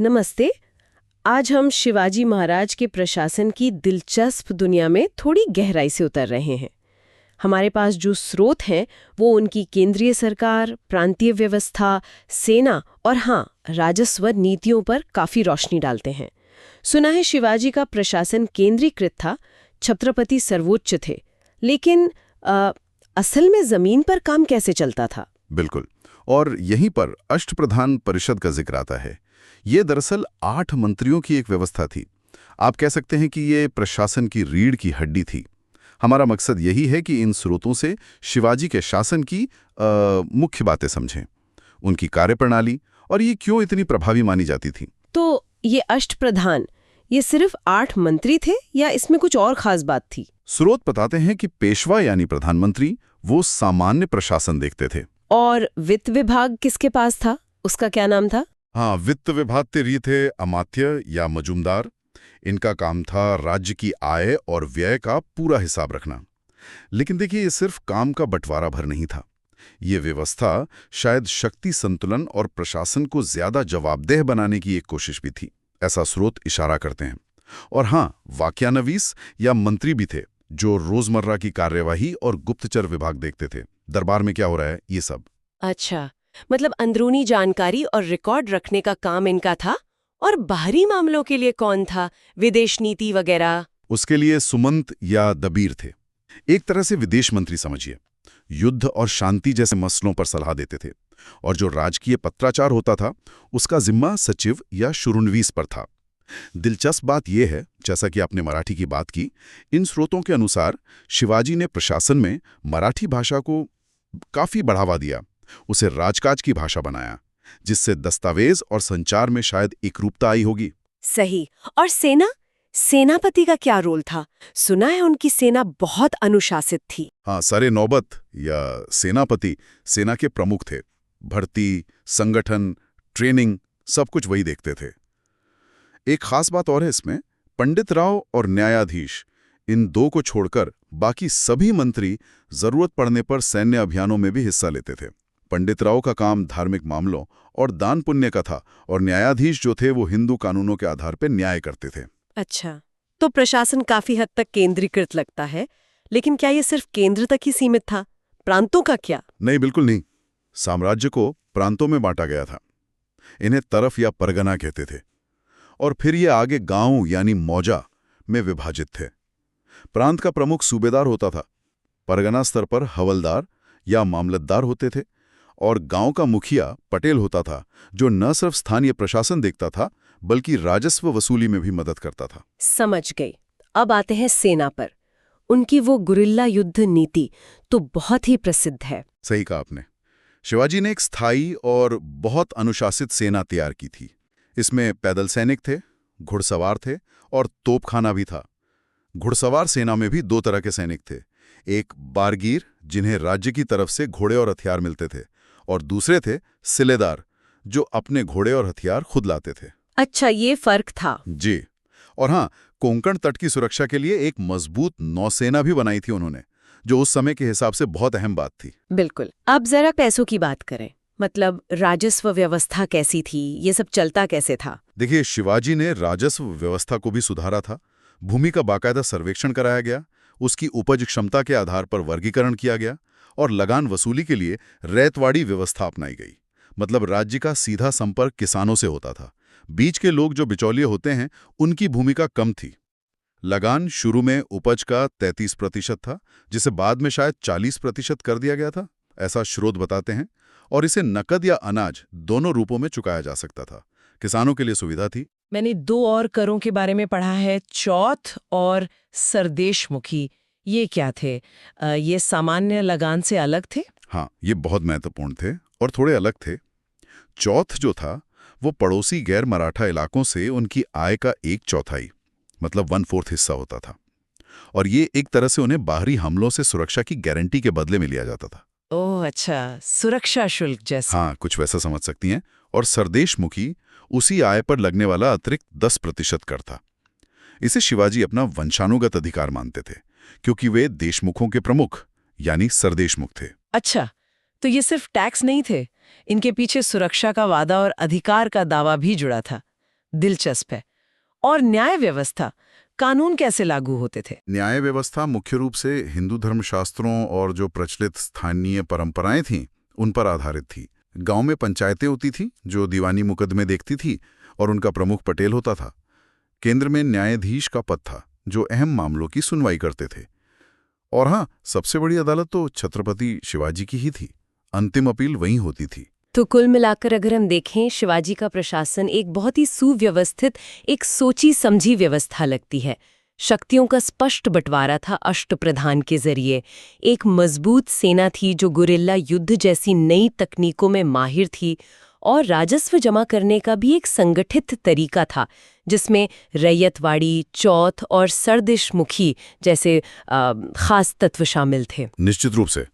नमस्ते। आज हम शिवाजी महाराज के प्रशासन की दिलचस्प दुनिया में थोड़ी गहराई से उतर रहे हैं। हमारे पास जो स्रोत हैं वो उनकी केंद्रीय सरकार, प्रांतीय व्यवस्था, सेना और हाँ, राजस्व नीतियों पर काफी रोशनी डालते हैं। सुना है शिवाजी का प्रशासन केंद्रीकृत था, छत्रपति सर्वोच्च थे, लेकिन असल में जमीन पर काम कैसे चलता था? बिल्कुल, और यहीं पर अष्टप्रधान परिषद का जिक्र आता है। ये दरअसल 8 मंत्रियों की एक व्यवस्था थी। आप कह सकते हैं कि ये प्रशासन की रीढ़ की हड्डी थी। हमारा मकसद यही है कि इन स्रोतों से शिवाजी के शासन की मुख्य बातें समझें, उनकी कार्यप्रणाली और ये क्यों इतनी प्रभावी मानी जाती थी। तो ये अष्टप्रधान, ये सिर्फ 8 मंत्री थे या इसमें कुछ और खास बात थी? स्रोत बताते हैं कि पेशवा यानी प्रधानमंत्री वो सामान्य प्रशासन देखते थे। और वित्त विभाग किसके पास था? उसका क्या नाम था? हाँ, वित्त विभाग के थे अमात्य या मजूमदार। इनका काम था राज्य की आय और व्यय का पूरा हिसाब रखना। लेकिन देखिए, ये सिर्फ काम का बंटवारा भर नहीं था। ये व्यवस्था शायद शक्ति संतुलन और प्रशासन को ज्यादा जवाबदेह बनाने की एक कोशिश भी थी, ऐसा स्रोत इशारा करते हैं। और हाँ, वाक्यानवीस या मंत्री भी थे जो रोजमर्रा की कार्यवाही और गुप्तचर विभाग देखते थे। दरबार में क्या हो रहा है, ये सब। अच्छा, मतलब अंदरूनी जानकारी और रिकॉर्ड रखने का काम इनका था। और बाहरी मामलों के लिए कौन था? विदेश नीति वगैरह? उसके लिए सुमंत या दबीर थे, एक तरह से विदेश मंत्री समझिए। युद्ध और शांति जैसे मसलों पर सलाह देते थे। और जो राजकीय पत्राचार होता था उसका जिम्मा सचिव या शुरुनवीस पर था। दिलचस्प बात यह है, जैसा कि आपने मराठी की बात की, इन स्रोतों के अनुसार शिवाजी ने प्रशासन में मराठी भाषा को काफी बढ़ावा दिया, उसे राजकाज की भाषा बनाया, जिससे दस्तावेज और संचार में शायद एकरूपता आई होगी। सही। और सेनापति का क्या रोल था? सुना है उनकी सेना बहुत अनुशासित थी। हाँ, सरे नौबत या सेनापति सेना के प्रमुख थे। भर्ती, संगठन, ट्रेनिंग सब कुछ वही देखते थे। एक खास बात और है इसमें, पंडित राव और न्यायाधीश, इन दो को छोड़कर बाकी सभी मंत्री जरूरत पड़ने पर सैन्य अभियानों में भी हिस्सा लेते थे। पंडित राव का काम धार्मिक मामलों और दान पुण्य का था, और न्यायाधीश जो थे वो हिंदू कानूनों के आधार पर न्याय करते थे। अच्छा, तो प्रशासन काफी हद तक केंद्रीकृत लगता है, लेकिन क्या ये सिर्फ केंद्र तक ही सीमित था? प्रांतों का क्या? नहीं, बिल्कुल नहीं। साम्राज्य को प्रांतों में बांटा गया था। इन्हें तरफ या परगना कहते थे, और फिर ये आगे गांव यानी मौजा में विभाजित थे। प्रांत का प्रमुख सूबेदार होता था, परगना स्तर पर हवलदार या मामलतदार होते थे, और गांव का मुखिया पटेल होता था, जो न सिर्फ स्थानीय प्रशासन देखता था बल्कि राजस्व वसूली में भी मदद करता था। समझ गई। अब आते हैं सेना पर। उनकी वो गुरिल्ला युद्ध नीति तो बहुत ही प्रसिद्ध है। सही कहा आपने। शिवाजी ने एक स्थायी और बहुत अनुशासित सेना तैयार की थी। इसमें पैदल सैनिक थे, घुड़सवार थे और तोपखाना भी था। घुड़सवार सेना में भी 2 तरह के सैनिक थे, एक बारगीर जिन्हें राज्य की तरफ से घोड़े और हथियार मिलते थे, और दूसरे थे सिलेदार जो अपने घोड़े और हथियार खुद लाते थे। अच्छा, ये फर्क था। जी। और हाँ, कोंकण तट की सुरक्षा के लिए एक मजबूत नौसेना भी बनाई थी उन्होंने, जो उस समय के हिसाब से बहुत अहम बात थी। बिल्कुल। अब जरा पैसों की बात करें। मतलब राजस्व व्यवस्था कैसी थी, ये सब चलता कैसे था? देखिए, शिवाजी ने राजस्व व्यवस्था को भी सुधारा था। भूमि का बाकायदा सर्वेक्षण कराया गया, उसकी उपज क्षमता के आधार पर वर्गीकरण किया गया, और लगान वसूली के लिए रैतवाड़ी व्यवस्था अपनाई गई। मतलब राज्य का सीधा संपर्क किसानों से होता था। बीच के लोग जो बिचौलिए होते हैं, उनकी भूमिका कम थी। लगान शुरू में उपज का 33% था, जिसे बाद में शायद 40% कर दिया गया था, ऐसा स्रोत बताते हैं। और इसे नकद या अनाज दोनों रूपों में चुकाया जा सकता था। किसानों के लिए सुविधा थी। मैंने 2 और करों के बारे में पढ़ा है, चौथ और सरदेशमुखी। ये क्या थे? ये सामान्य लगान से अलग थे? हाँ, ये बहुत महत्वपूर्ण थे और थोड़े अलग थे। चौथ जो था वो पड़ोसी गैर मराठा इलाकों से उनकी आय का 1/4, मतलब 1/4 हिस्सा होता था, और ये एक तरह से उन्हें बाहरी हमलों से सुरक्षा की गारंटी के बदले में लिया जाता था। ओह अच्छा, सुरक्षा शुल्क जैसा। हाँ, कुछ वैसा समझ सकती हैं। और सरदेशमुखी उसी आय पर लगने वाला अतिरिक्त 10% कर था। इसे शिवाजी अपना वंशानुगत अधिकार मानते थे, क्योंकि वे देशमुखों के प्रमुख यानी सरदेशमुख थे। अच्छा, तो ये सिर्फ टैक्स नहीं थे, इनके पीछे सुरक्षा का वादा और अधिकार का दावा भी जुड़ा था। दिलचस्प है। और न्याय व्यवस्था, कानून कैसे लागू होते थे? न्याय व्यवस्था मुख्य रूप से हिंदू धर्मशास्त्रों और जो प्रचलित स्थानीय परंपराएं थीं उन पर आधारित थी। गांव में पंचायतें होती थी जो दीवानी मुकदमे देखती थी और उनका प्रमुख पटेल होता था। केंद्र में न्यायाधीश का पद था जो अहम मामलों की सुनवाई करते थे। और हाँ, सबसे बड़ी अदालत तो छत्रपति शिवाजी की ही थी। अंतिम अपील वहीं होती थी। तो कुल मिलाकर अगर हम देखें, शिवाजी का प्रशासन एक बहुत ही सुव्यवस्थित, एक सोची समझी व्यवस्था लगती है। शक्तियों का स्पष्ट बंटवारा था अष्टप्रधान के जरिए। एक मजबूत सेना थी जो गुरिल्ला युद्ध जैसी नई तकनीकों में माहिर थी, और राजस्व जमा करने का भी एक संगठित तरीका था जिसमें रैयतवाड़ी, चौथ और सरदिशमुखी जैसे खास तत्व शामिल थे। निश्चित रूप से